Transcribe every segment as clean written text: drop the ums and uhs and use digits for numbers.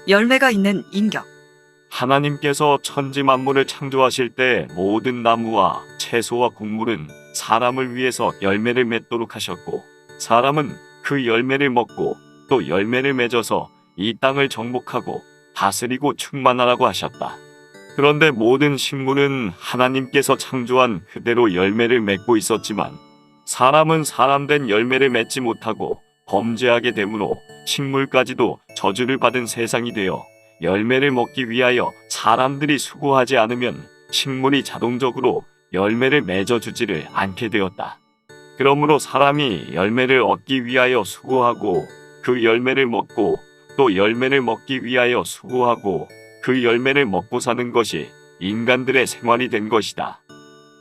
열매가 있는 인격. 하나님께서 천지 만물을 창조하실 때 모든 나무와 채소와 곡물은 사람을 위해서 열매를 맺도록 하셨고, 사람은 그 열매를 먹고 또 열매를 맺어서 이 땅을 정복하고 다스리고 충만하라고 하셨다. 그런데 모든 식물은 하나님께서 창조한 그대로 열매를 맺고 있었지만, 사람은 사람된 열매를 맺지 못하고 범죄하게 되므로 식물까지도 저주를 받은 세상이 되어, 열매를 먹기 위하여 사람들이 수고하지 않으면 식물이 자동적으로 열매를 맺어주지를 않게 되었다. 그러므로 사람이 열매를 얻기 위하여 수고하고 그 열매를 먹고 또 열매를 먹기 위하여 수고하고 그 열매를 먹고 사는 것이 인간들의 생활이 된 것이다.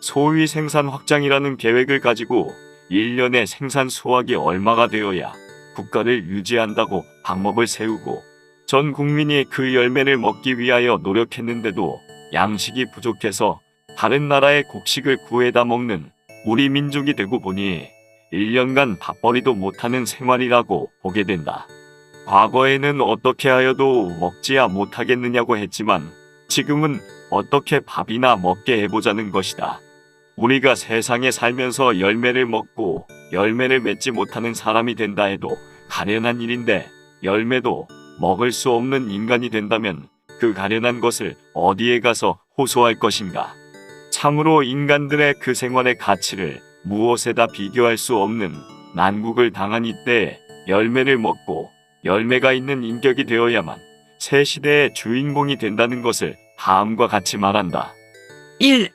소위 생산 확장이라는 계획을 가지고 1년에 생산 수확이 얼마가 되어야 국가를 유지한다고 방법을 세우고, 전 국민이 그 열매를 먹기 위하여 노력했는데도 양식이 부족해서 다른 나라의 곡식을 구해다 먹는 우리 민족이 되고 보니 1년간 밥벌이도 못하는 생활이라고 보게 된다. 과거에는 어떻게 하여도 먹지야 못하겠느냐고 했지만 지금은 어떻게 밥이나 먹게 해보자는 것이다. 우리가 세상에 살면서 열매를 먹고 열매를 맺지 못하는 사람이 된다 해도 가련한 일인데, 열매도 먹을 수 없는 인간이 된다면 그 가련한 것을 어디에 가서 호소할 것인가? 참으로 인간들의 그 생활의 가치를 무엇에다 비교할 수 없는 난국을 당한 이때에 열매를 먹고 열매가 있는 인격이 되어야만 새 시대의 주인공이 된다는 것을 다음과 같이 말한다. 1.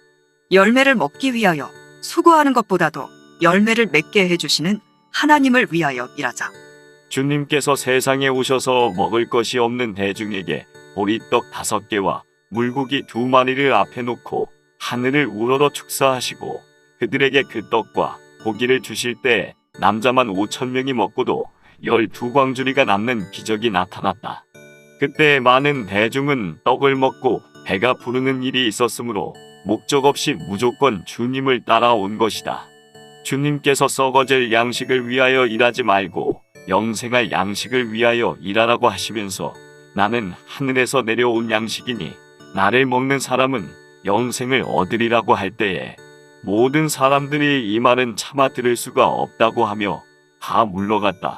열매를 먹기 위하여 수고하는 것보다도 열매를 맺게 해주시는 하나님을 위하여 일하자. 주님께서 세상에 오셔서 먹을 것이 없는 대중에게 보리떡 5개와 물고기 2마리를 앞에 놓고 하늘을 우러러 축사하시고 그들에게 그 떡과 고기를 주실 때 남자만 5,000명이 먹고도 12광주리가 남는 기적이 나타났다. 그때 많은 대중은 떡을 먹고 배가 부르는 일이 있었으므로 목적 없이 무조건 주님을 따라온 것이다. 주님께서 썩어질 양식을 위하여 일하지 말고 영생할 양식을 위하여 일하라고 하시면서, 나는 하늘에서 내려온 양식이니 나를 먹는 사람은 영생을 얻으리라고 할 때에 모든 사람들이 이 말은 차마 들을 수가 없다고 하며 다 물러갔다.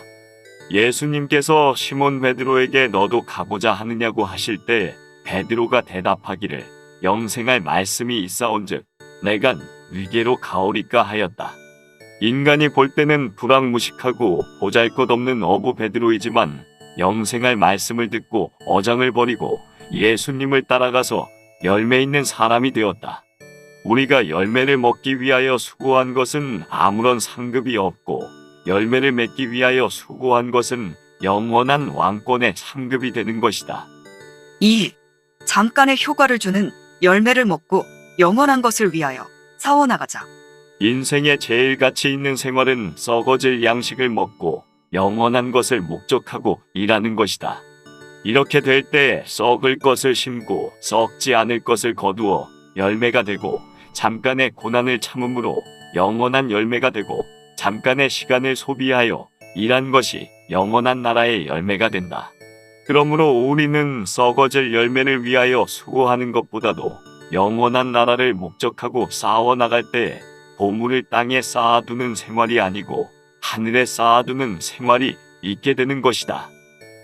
예수님께서 시몬 베드로에게 너도 가고자 하느냐고 하실 때 베드로가 대답하기를 영생할 말씀이 있사온즉 내가 위계로 가오리까 하였다. 인간이 볼 때는 불황무식하고 보잘것없는 어부 베드로이지만 영생할 말씀을 듣고 어장을 버리고 예수님을 따라가서 열매 있는 사람이 되었다. 우리가 열매를 먹기 위하여 수고한 것은 아무런 상급이 없고, 열매를 맺기 위하여 수고한 것은 영원한 왕권의 상급이 되는 것이다. 2. 잠깐의 효과를 주는 열매를 먹고 영원한 것을 위하여 싸워나가자. 인생에 제일 가치 있는 생활은 썩어질 양식을 먹고 영원한 것을 목적하고 일하는 것이다. 이렇게 될 때 썩을 것을 심고 썩지 않을 것을 거두어 열매가 되고, 잠깐의 고난을 참음으로 영원한 열매가 되고, 잠깐의 시간을 소비하여 일한 것이 영원한 나라의 열매가 된다. 그러므로 우리는 썩어질 열매를 위하여 수고하는 것보다도 영원한 나라를 목적하고 싸워나갈 때에 보물을 땅에 쌓아두는 생활이 아니고 하늘에 쌓아두는 생활이 있게 되는 것이다.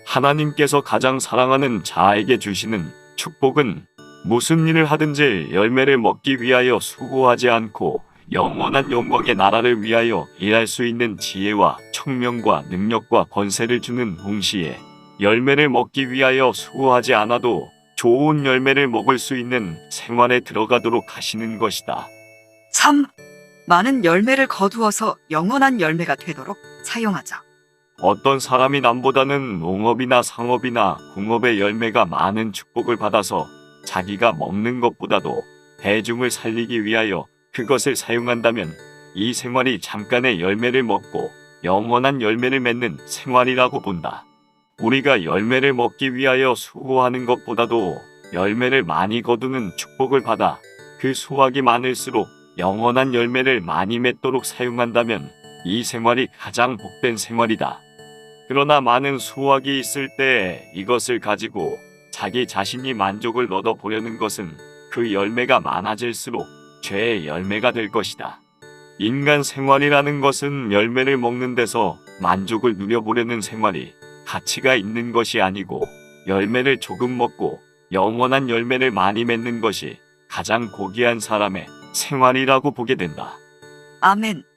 하나님께서 가장 사랑하는 자에게 주시는 축복은 무슨 일을 하든지 열매를 먹기 위하여 수고하지 않고 영원한 영광의 나라를 위하여 일할 수 있는 지혜와 청명과 능력과 권세를 주는 동시에, 열매를 먹기 위하여 수고하지 않아도 좋은 열매를 먹을 수 있는 생활에 들어가도록 하시는 것이다. 3. 많은 열매를 거두어서 영원한 열매가 되도록 사용하자. 어떤 사람이 남보다는 농업이나 상업이나 공업의 열매가 많은 축복을 받아서 자기가 먹는 것보다도 대중을 살리기 위하여 그것을 사용한다면 이 생활이 잠깐의 열매를 먹고 영원한 열매를 맺는 생활이라고 본다. 우리가 열매를 먹기 위하여 수고하는 것보다도 열매를 많이 거두는 축복을 받아 그 수확이 많을수록 영원한 열매를 많이 맺도록 사용한다면 이 생활이 가장 복된 생활이다. 그러나 많은 수확이 있을 때 이것을 가지고 자기 자신이 만족을 얻어보려는 것은 그 열매가 많아질수록 죄의 열매가 될 것이다. 인간 생활이라는 것은 열매를 먹는 데서 만족을 누려보려는 생활이 가치가 있는 것이 아니고 열매를 조금 먹고 영원한 열매를 많이 맺는 것이 가장 고귀한 사람의 생활이라고 보게 된다. 아멘.